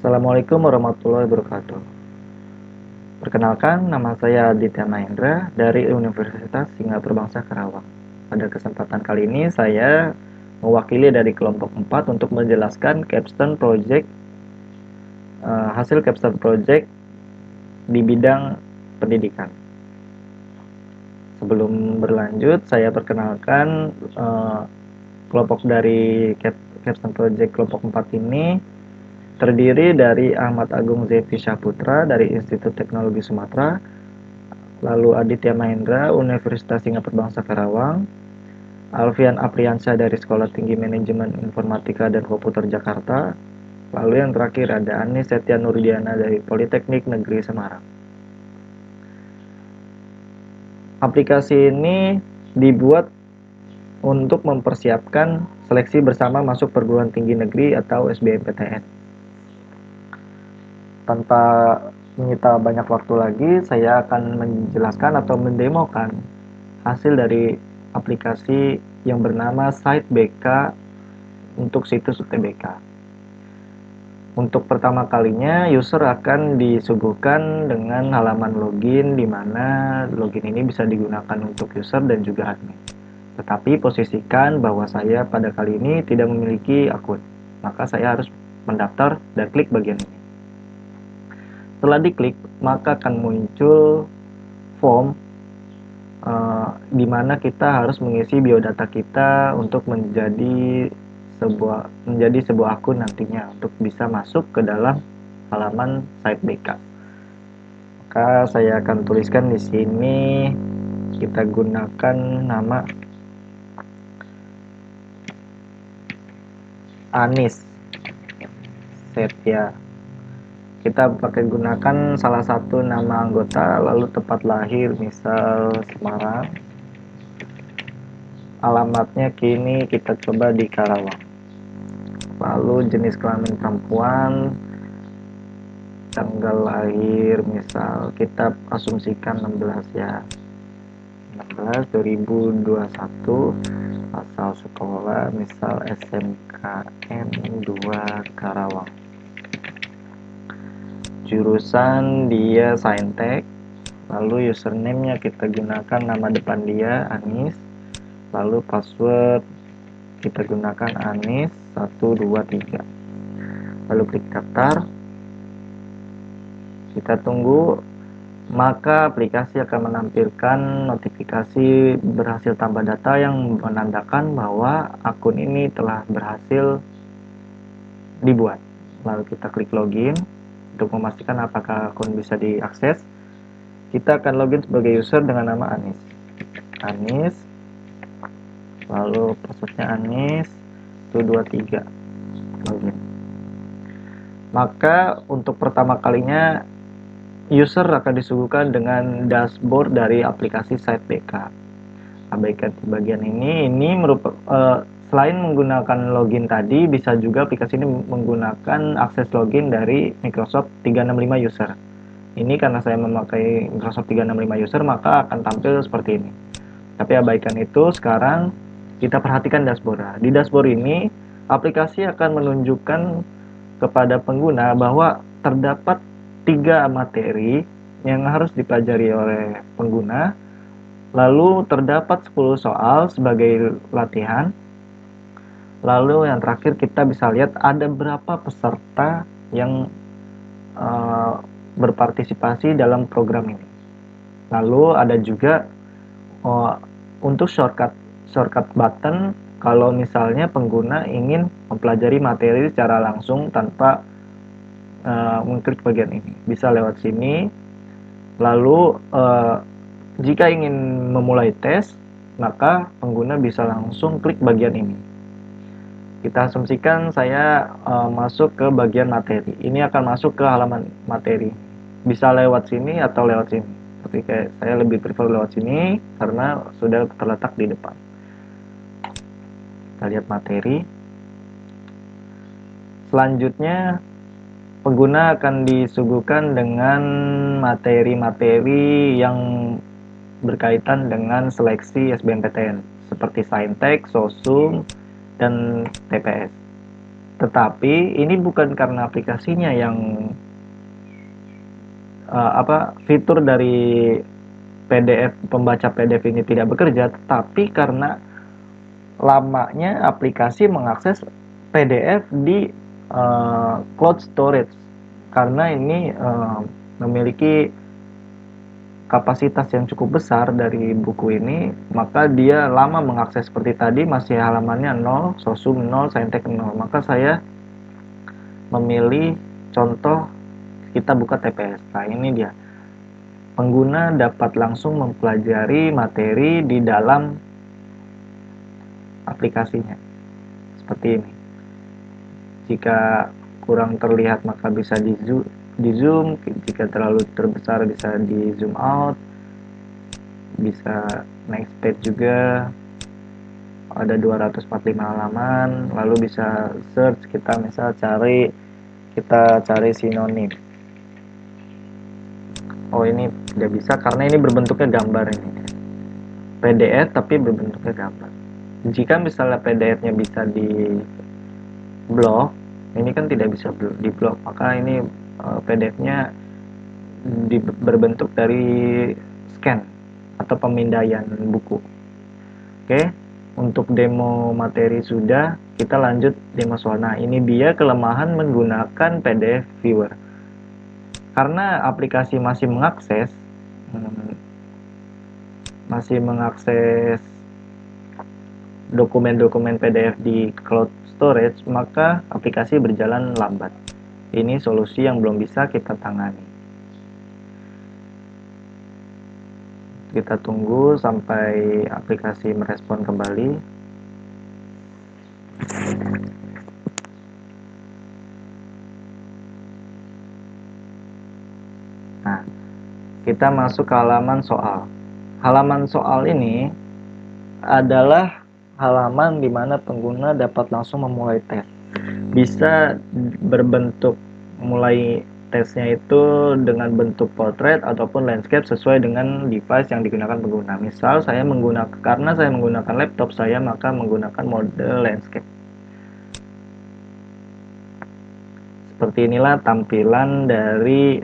Assalamualaikum warahmatullahi wabarakatuh. Perkenalkan, nama saya Aditya Mahendra dari Universitas Singapura Bangsa Karawang. Pada kesempatan kali ini saya mewakili dari kelompok 4 untuk menjelaskan hasil capstone project di bidang pendidikan. Sebelum berlanjut, saya perkenalkan kelompok dari capstone project kelompok 4 ini terdiri dari Ahmad Agung Zefi Syahputra dari Institut Teknologi Sumatera, lalu Aditya Mahendra Universitas Singapura Bangsa Karawang, Alfian Apriansyah dari Sekolah Tinggi Manajemen Informatika dan Komputer Jakarta, lalu yang terakhir ada Anis Setia Nurdiana dari Politeknik Negeri Semarang. Aplikasi ini dibuat untuk mempersiapkan seleksi bersama masuk perguruan tinggi negeri atau SBMPTN. Tanpa menyita banyak waktu lagi, saya akan menjelaskan atau mendemokan hasil dari aplikasi yang bernama Site BK untuk situs UTBK. Untuk pertama kalinya, user akan disuguhkan dengan halaman login, di mana login ini bisa digunakan untuk user dan juga admin. Tetapi posisikan bahwa saya pada kali ini tidak memiliki akun, maka saya harus mendaftar dan klik bagian ini. Setelah diklik, maka akan muncul form di mana kita harus mengisi biodata kita untuk menjadi sebuah akun nantinya untuk bisa masuk ke dalam halaman site BK. Maka saya akan tuliskan di sini, kita gunakan nama Anis Setia. Kita pakai gunakan salah satu nama anggota, lalu tempat lahir misal Semarang, alamatnya kini kita coba di Karawang, lalu jenis kelamin perempuan, tanggal lahir misal kita asumsikan 16 ya, 16 2021, asal sekolah misal SMKN 2 Karawang, jurusan dia Saintek, lalu username-nya kita gunakan nama depan dia Anis, lalu password kita gunakan Anis 123, lalu klik daftar. Kita tunggu, maka aplikasi akan menampilkan notifikasi berhasil tambah data yang menandakan bahwa akun ini telah berhasil dibuat. Lalu kita klik login untuk memastikan apakah akun bisa diakses. Kita akan login sebagai user dengan nama Anis, lalu passwordnya Anis 123, login. Maka untuk pertama kalinya user akan disuguhkan dengan dashboard dari aplikasi Site BK. Abaikan di bagian ini merupakan selain menggunakan login tadi, bisa juga aplikasi ini menggunakan akses login dari Microsoft 365 user. Ini karena saya memakai Microsoft 365 user, maka akan tampil seperti ini. Tapi abaikan itu, sekarang kita perhatikan dashboard. Di dashboard ini, aplikasi akan menunjukkan kepada pengguna bahwa terdapat 3 materi yang harus dipelajari oleh pengguna, lalu terdapat 10 soal sebagai latihan, lalu yang terakhir kita bisa lihat ada berapa peserta yang berpartisipasi dalam program ini. Lalu ada juga untuk shortcut button kalau misalnya pengguna ingin mempelajari materi secara langsung tanpa mengklik bagian ini, bisa lewat sini. Lalu jika ingin memulai tes, maka pengguna bisa langsung klik bagian ini. Kita asumsikan saya masuk ke bagian materi. Ini akan masuk ke halaman materi. Bisa lewat sini atau lewat sini. Tapi saya lebih prefer lewat sini karena sudah terletak di depan. Kita lihat materi. Selanjutnya, pengguna akan disuguhkan dengan materi-materi yang berkaitan dengan seleksi SBMPTN seperti Saintek, Sosum, dan TPS. Tetapi ini bukan karena aplikasinya yang fitur dari PDF, pembaca PDF ini tidak bekerja, tetapi karena lamanya aplikasi mengakses PDF di cloud storage, karena ini memiliki kapasitas yang cukup besar dari buku ini, maka dia lama mengakses. Seperti tadi masih halamannya 0, Sosum 0, Saintek 0, maka saya memilih contoh kita buka TPS. Nah, ini dia. Pengguna dapat langsung mempelajari materi di dalam aplikasinya. Seperti ini. Jika kurang terlihat maka bisa di zoom, jika terlalu terbesar bisa di zoom out, bisa next page juga, ada 245 halaman, lalu bisa search, kita misal cari sinonim. Oh, ini tidak bisa karena ini berbentuknya gambar, ini PDF tapi berbentuknya gambar. Jika misalnya PDF-nya bisa di blok, ini kan tidak bisa di blok, maka ini PDF-nya berbentuk dari scan atau pemindaian buku. Oke, untuk demo materi sudah, kita lanjut demo soal. Nah, ini dia kelemahan menggunakan PDF Viewer. Karena aplikasi masih mengakses dokumen-dokumen PDF di cloud storage, maka aplikasi berjalan lambat. Ini solusi yang belum bisa kita tangani. Kita tunggu sampai aplikasi merespon kembali. Nah, kita masuk ke halaman soal. Halaman soal ini adalah halaman di mana pengguna dapat langsung memulai tes. Bisa berbentuk mulai tesnya itu dengan bentuk portrait ataupun landscape sesuai dengan device yang digunakan pengguna. Misal karena saya menggunakan laptop saya, maka menggunakan mode landscape. Seperti inilah tampilan dari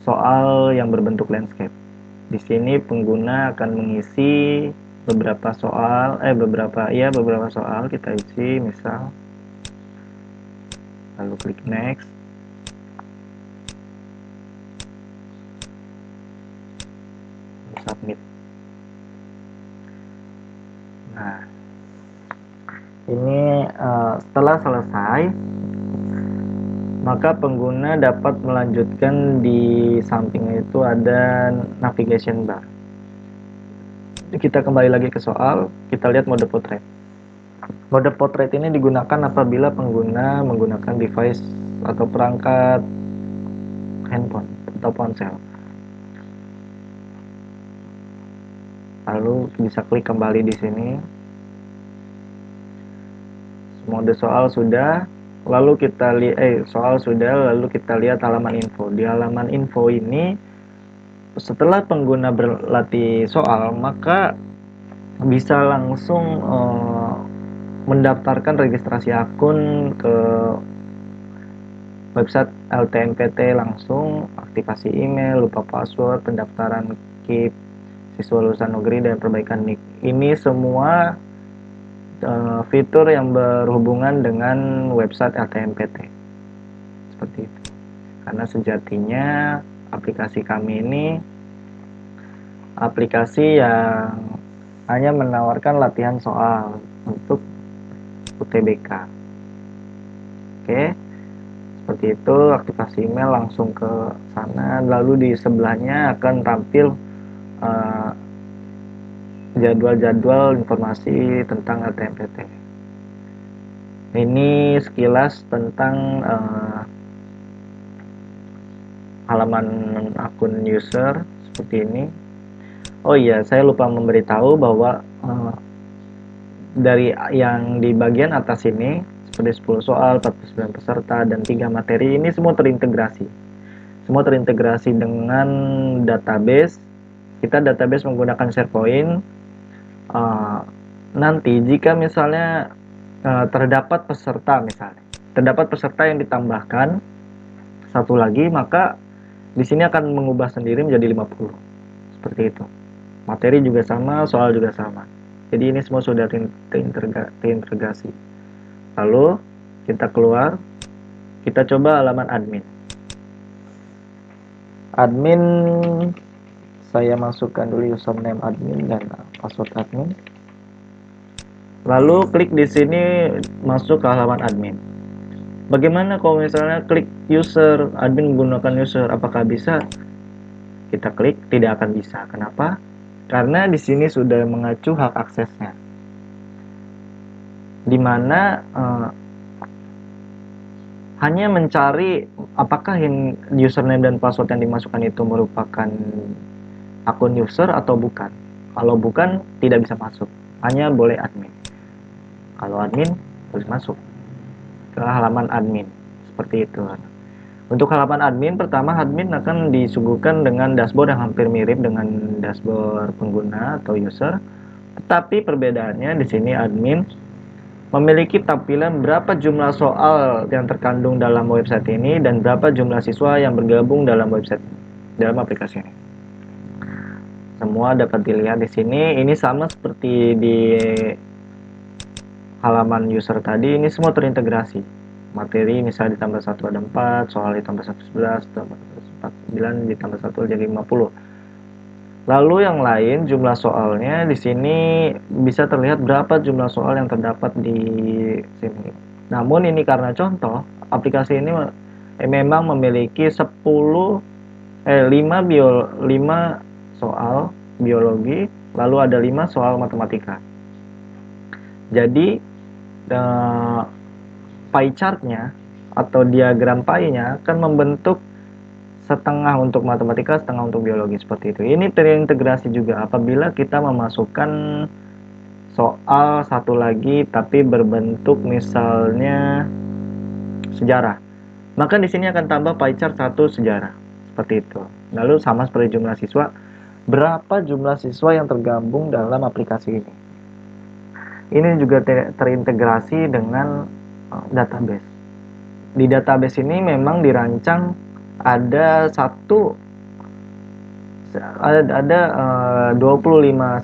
soal yang berbentuk landscape. Di sini pengguna akan mengisi beberapa soal kita isi, misal, lalu klik next. Submit. Nah, ini setelah selesai, maka pengguna dapat melanjutkan. Di sampingnya itu ada navigation bar. Kita kembali lagi ke soal, kita lihat mode portrait. Mode portrait ini digunakan apabila pengguna menggunakan device atau perangkat handphone atau ponsel. Lalu bisa klik kembali di sini. Mode soal sudah, lalu kita lihat halaman info. Di halaman info ini, setelah pengguna berlatih soal, maka bisa langsung mendaftarkan registrasi akun ke website LTMPT langsung, aktivasi email, lupa password, pendaftaran KIP siswa lulusan negeri, dan perbaikan NIK. Ini semua fitur yang berhubungan dengan website LTMPT. Seperti itu. Karena sejatinya aplikasi kami ini aplikasi yang hanya menawarkan latihan soal untuk UTBK. Oke, seperti itu. Aktivasi email langsung ke sana, lalu di sebelahnya akan tampil jadwal-jadwal informasi tentang LTMPT. Ini sekilas tentang halaman akun user seperti ini. Oh iya, saya lupa memberitahu bahwa dari yang di bagian atas ini, seperti 10 soal, 49 peserta, dan 3 materi, ini semua terintegrasi. Semua terintegrasi dengan database. Kita database menggunakan SharePoint. Nanti jika misalnya terdapat peserta misalnya. Terdapat peserta yang ditambahkan satu lagi, maka di sini akan mengubah sendiri menjadi 50. Seperti itu. Materi juga sama, soal juga sama. Jadi ini semua sudah terintegrasi. Lalu kita keluar, kita coba halaman admin. Admin, saya masukkan dulu username admin dan password admin. Lalu klik di sini masuk ke halaman admin. Bagaimana kalau misalnya klik user, admin menggunakan user, apakah bisa? Kita klik, tidak akan bisa. Kenapa? Karena di sini sudah mengacu hak aksesnya. Di mana hanya mencari apakah yang username dan password yang dimasukkan itu merupakan akun user atau bukan. Kalau bukan, tidak bisa masuk. Hanya boleh admin. Kalau admin, harus masuk ke halaman admin. Seperti itu. Untuk halaman admin, pertama admin akan disuguhkan dengan dashboard yang hampir mirip dengan dashboard pengguna atau user. Tetapi perbedaannya di sini admin memiliki tampilan berapa jumlah soal yang terkandung dalam website ini dan berapa jumlah siswa yang bergabung dalam website dalam aplikasi ini. Semua dapat dilihat di sini. Ini sama seperti di halaman user tadi, ini semua terintegrasi. Materi misalnya ditambah 1 ada 4, soal ditambah 1 11, ditambah 49, ditambah 1 jadi 50. Lalu yang lain jumlah soalnya di sini bisa terlihat berapa jumlah soal yang terdapat di sini. Namun ini karena contoh, aplikasi ini memang memiliki 5 soal biologi, lalu ada 5 soal matematika. Jadi pie chartnya atau diagram pie-nya akan membentuk setengah untuk matematika, setengah untuk biologi, seperti itu. Ini terintegrasi juga apabila kita memasukkan soal satu lagi tapi berbentuk misalnya sejarah. Maka di sini akan tambah pie chart 1 sejarah. Seperti itu. Lalu sama seperti jumlah siswa, berapa jumlah siswa yang tergabung dalam aplikasi ini. Ini juga terintegrasi dengan database. Di database ini memang dirancang ada 25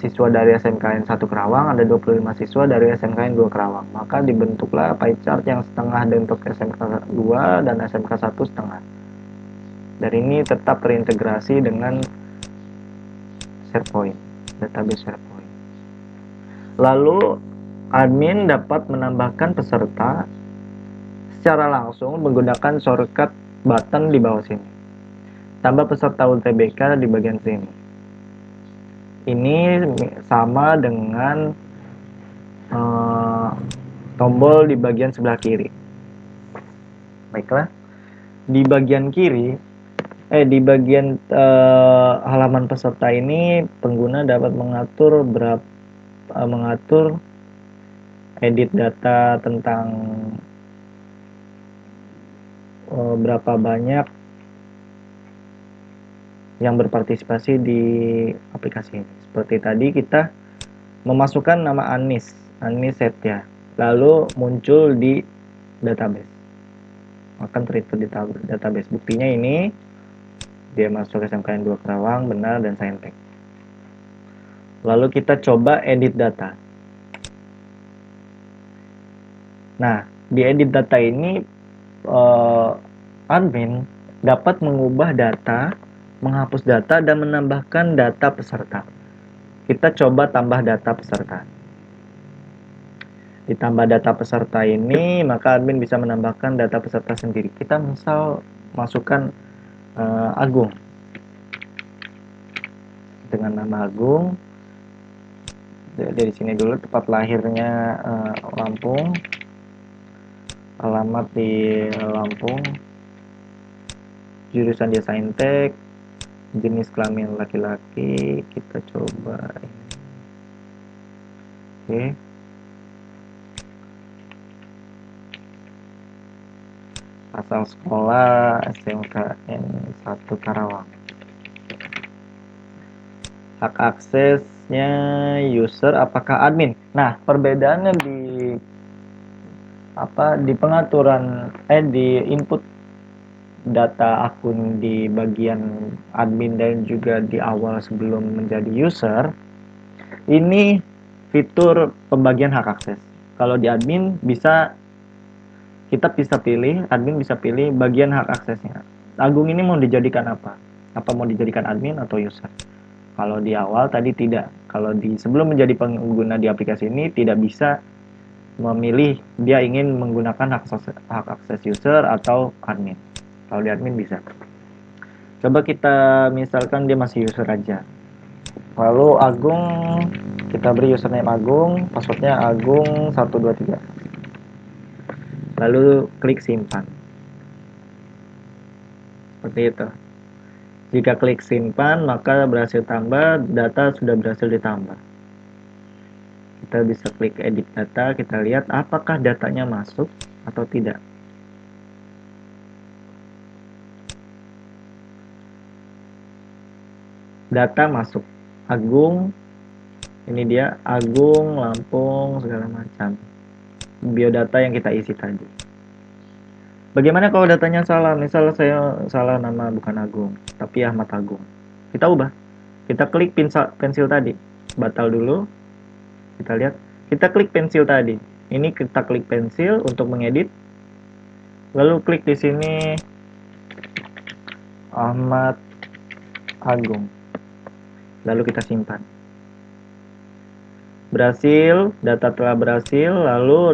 siswa dari SMKN 1 Kerawang, ada 25 siswa dari SMKN 2 Kerawang. Maka dibentuklah pie chart yang setengah untuk SMK 2 dan SMK 1 setengah. Dan ini tetap terintegrasi dengan SharePoint, database SharePoint. Lalu admin dapat menambahkan peserta secara langsung menggunakan shortcut button di bawah sini. Tambah peserta UTBK di bagian sini. Ini sama dengan tombol di bagian sebelah kiri. Baiklah, di bagian kiri, di bagian halaman peserta ini pengguna dapat mengatur edit data tentang berapa banyak yang berpartisipasi di aplikasi ini. Seperti tadi kita memasukkan nama Anis Setya, lalu muncul di database. Akan terlihat di database. Buktinya ini dia masuk SMKN 2 Kerawang, benar, dan saintek. Lalu kita coba edit data. Nah, di edit data ini admin dapat mengubah data, menghapus data, dan menambahkan data peserta. Kita coba tambah data peserta. Ditambah data peserta ini, maka admin bisa menambahkan data peserta sendiri. Kita misal masukkan Agung dengan nama Agung. Dari sini dulu, tempat lahirnya Lampung, alamat di Lampung, jurusan dia saintek, jenis kelamin laki-laki. Kita coba ini. Oke. Asal sekolah SMKN 1 Karawang. Hak aksesnya user apakah admin. Nah, perbedaannya di di pengaturan di input data akun di bagian admin dan juga di awal sebelum menjadi user, ini fitur pembagian hak akses. Kalau di admin kita bisa pilih, admin bisa pilih bagian hak aksesnya. Agung ini mau dijadikan apa? Apa mau dijadikan admin atau user? Kalau di awal tadi tidak. Kalau sebelum menjadi pengguna di aplikasi ini tidak bisa memilih dia ingin menggunakan hak akses user atau admin. Kalau di admin bisa. Coba kita misalkan dia masih user aja. Lalu Agung, kita beri username Agung, passwordnya Agung 123. Lalu klik simpan. Seperti itu. Jika klik simpan, maka berhasil tambah, data sudah berhasil ditambah. Kita bisa klik edit data, kita lihat apakah datanya masuk atau tidak. Data masuk. Agung, ini dia Agung, Lampung, segala macam. Biodata yang kita isi tadi. Bagaimana kalau datanya salah? Misal saya salah nama bukan Agung, tapi Ahmad Agung. Kita ubah. Kita klik pensil tadi. Batal dulu. Kita lihat. Kita klik pensil tadi. Ini kita klik pensil untuk mengedit. Lalu klik di sini Ahmad Agung. Lalu kita simpan. Berhasil, data telah berhasil. Lalu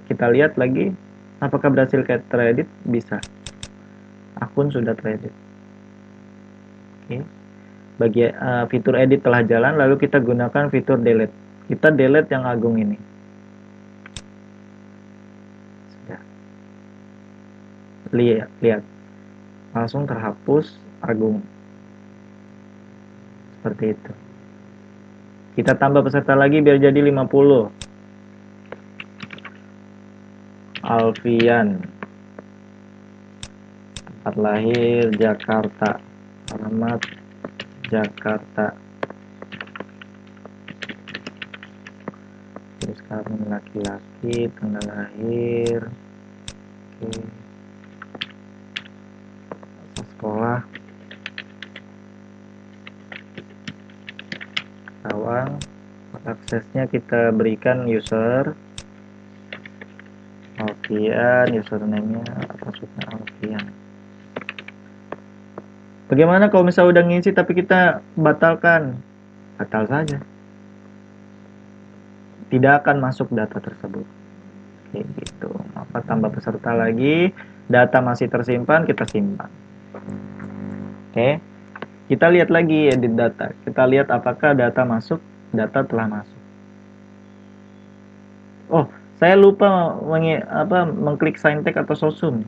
kita lihat lagi apakah berhasil teredit. Bisa. Akun sudah teredit. Oke. Fitur edit telah jalan, lalu kita gunakan fitur delete. Kita delete yang Agung ini. Sudah. Lihat. Langsung terhapus Agung. Seperti itu. Kita tambah peserta lagi biar jadi 50. Alfian. Tempat lahir Jakarta. Alamat Jakarta. Terus kami laki-laki, tanggal lahir. Oke. Sekolah. Kawan. Aksesnya kita berikan user. Alfian, username-nya passwordnya Alfian. Bagaimana kalau misalnya udah ngisi tapi kita batalkan? Batal saja. Tidak akan masuk data tersebut. Kayak gitu. Maka tambah peserta lagi, data masih tersimpan, kita simpan. Oke. Kita lihat lagi edit data. Kita lihat apakah data masuk, data telah masuk. Oh, saya lupa mengklik Saintek atau Sosum.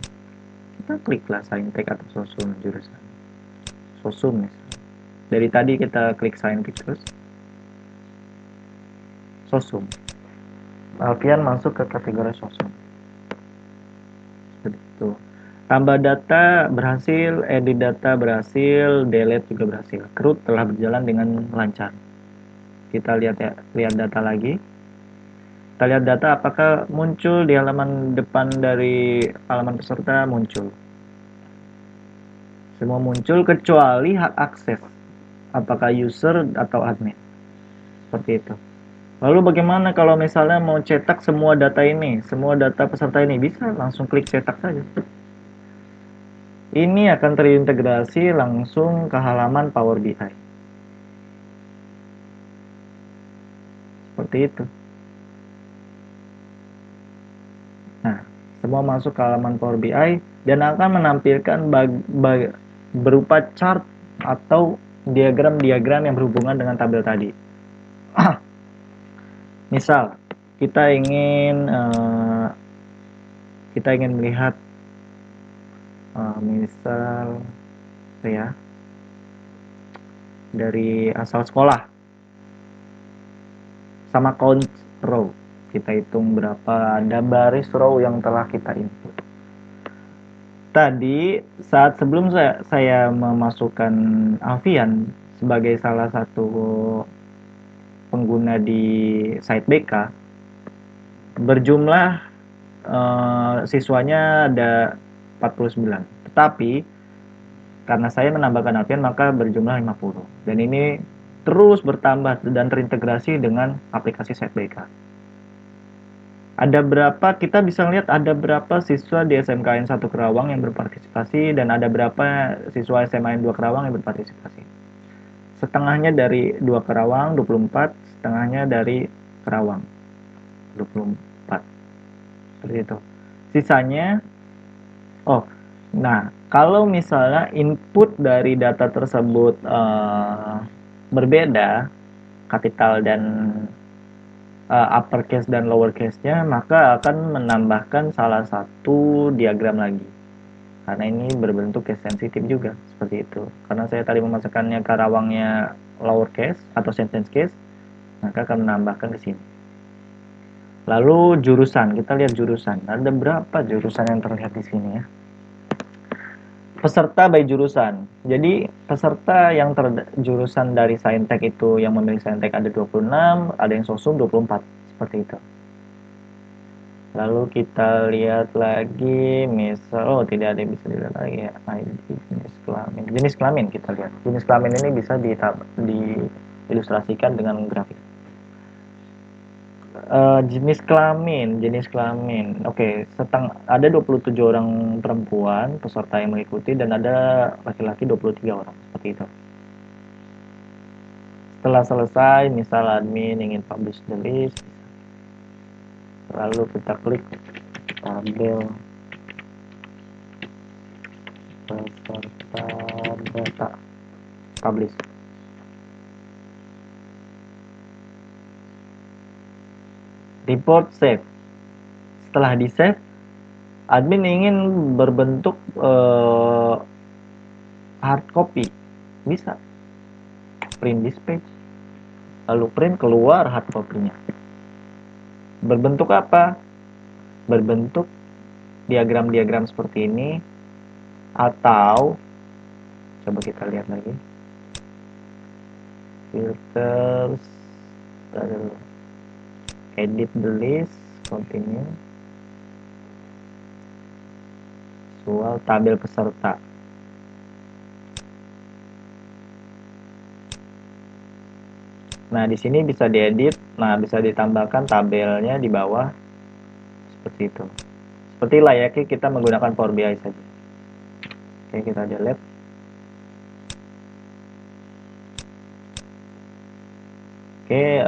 Kita kliklah Saintek atau Sosum jurusan. Sosum misalnya. Dari tadi kita klik Saintek terus. Sosum. Alfian masuk ke kategori Sosum. Seperti itu. Tambah data berhasil, edit data berhasil, delete juga berhasil. CRUD telah berjalan dengan lancar. Kita lihat data lagi. Kita lihat data apakah muncul di halaman depan dari halaman peserta. Muncul. Semua muncul kecuali hak akses. Apakah user atau admin. Seperti itu. Lalu bagaimana kalau misalnya mau cetak semua data ini, semua data peserta ini? Bisa langsung klik cetak saja. Ini akan terintegrasi langsung ke halaman Power BI. Seperti itu. Nah, semua masuk ke halaman Power BI dan akan menampilkan berupa chart atau diagram-diagram yang berhubungan dengan tabel tadi. Misal, kita ingin melihat misal ya dari asal sekolah sama count row, kita hitung berapa ada baris row yang telah kita input. Tadi saat sebelum saya memasukkan Alfian sebagai salah satu pengguna di site BK, berjumlah siswanya ada 49. Tetapi karena saya menambahkan admin maka berjumlah 50. Dan ini terus bertambah dan terintegrasi dengan aplikasi SiteBK. Ada berapa, kita bisa lihat ada berapa siswa di SMKN 1 Kerawang yang berpartisipasi dan ada berapa siswa SMA 2 Kerawang yang berpartisipasi. Setengahnya dari 2 Kerawang 24, setengahnya dari Kerawang 24. Seperti itu. Sisanya nah, kalau misalnya input dari data tersebut berbeda, kapital dan uppercase dan lowercase-nya, maka akan menambahkan salah satu diagram lagi. Karena ini berbentuk case sensitif juga, seperti itu. Karena saya tadi memasukkannya Karawangnya lowercase atau sentence case, maka akan menambahkan ke sini. Lalu jurusan, kita lihat jurusan. Ada berapa jurusan yang terlihat di sini ya? Peserta by jurusan. Jadi peserta yang jurusan dari Saintek itu yang memilih Saintek ada 26, ada yang Sosum 24, seperti itu. Lalu kita lihat lagi, misal tidak ada yang bisa dilihat lagi ya, ID jenis kelamin. Jenis kelamin kita lihat. Jenis kelamin ini bisa diilustrasikan dengan grafik. Jenis kelamin. Oke, ada 27 orang perempuan peserta yang mengikuti dan ada laki-laki 23 orang, seperti itu. Setelah selesai, misal admin ingin publish the list, lalu kita klik tabel peserta data, publish. Report save. Setelah di save, admin ingin berbentuk hard copy, bisa print this page, lalu print keluar hard copy-nya. Berbentuk apa? Berbentuk diagram-diagram seperti ini, atau coba kita lihat lagi, filters, edit the list, continue, visual tabel peserta. Nah, di sini bisa diedit, nah bisa ditambahkan tabelnya di bawah seperti itu. Seperti layaknya kita menggunakan Power BI saja. Oke, kita delete. Oke,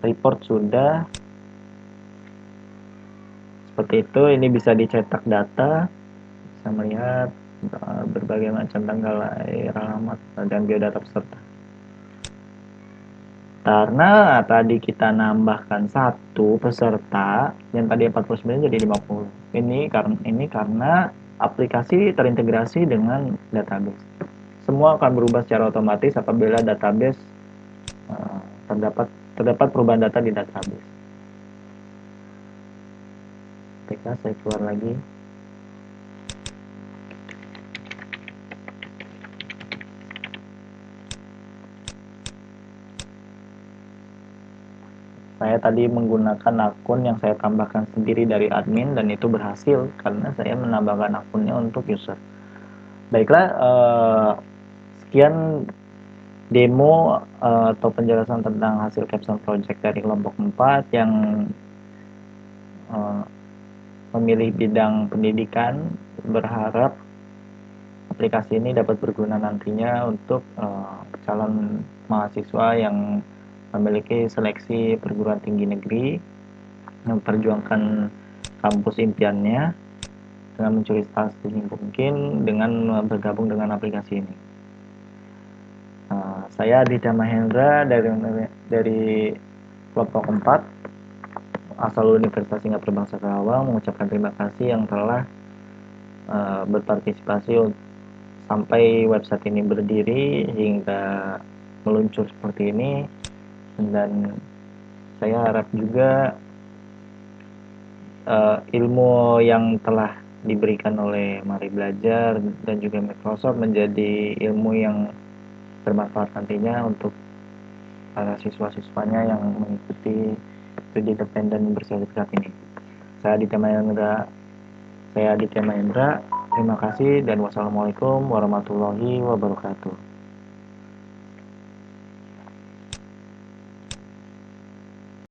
report sudah. Seperti itu, ini bisa dicetak data, bisa melihat berbagai macam tanggal lahir, alamat, dan biodata peserta. Karena tadi kita nambahkan satu peserta yang tadi 49 jadi 50. Ini karena aplikasi terintegrasi dengan database. Semua akan berubah secara otomatis apabila database terdapat perubahan data di database. Oke, saya keluar lagi. Saya tadi menggunakan akun yang saya tambahkan sendiri dari admin dan itu berhasil karena saya menambahkan akunnya untuk user. Baiklah, sekian demo atau penjelasan tentang hasil capstone project dari kelompok 4 yang memilih bidang pendidikan. Berharap aplikasi ini dapat berguna nantinya untuk calon mahasiswa yang memiliki seleksi perguruan tinggi negeri yang memperjuangkan kampus impiannya dengan mencuri start sedini mungkin dengan bergabung dengan aplikasi ini. Saya Aditya Mahendra dari kelompok 4 asal Universitas Singapura Bangsa Kerawang mengucapkan terima kasih yang telah berpartisipasi sampai website ini berdiri hingga meluncur seperti ini. Dan saya harap juga ilmu yang telah diberikan oleh Mari Belajar dan juga Microsoft menjadi ilmu yang bermanfaat nantinya untuk para siswa-siswanya yang mengikuti studi independen bersertifikat ini. Saya Aditya Mahendra, saya Aditya Mahendra. Terima kasih dan wassalamualaikum warahmatullahi wabarakatuh.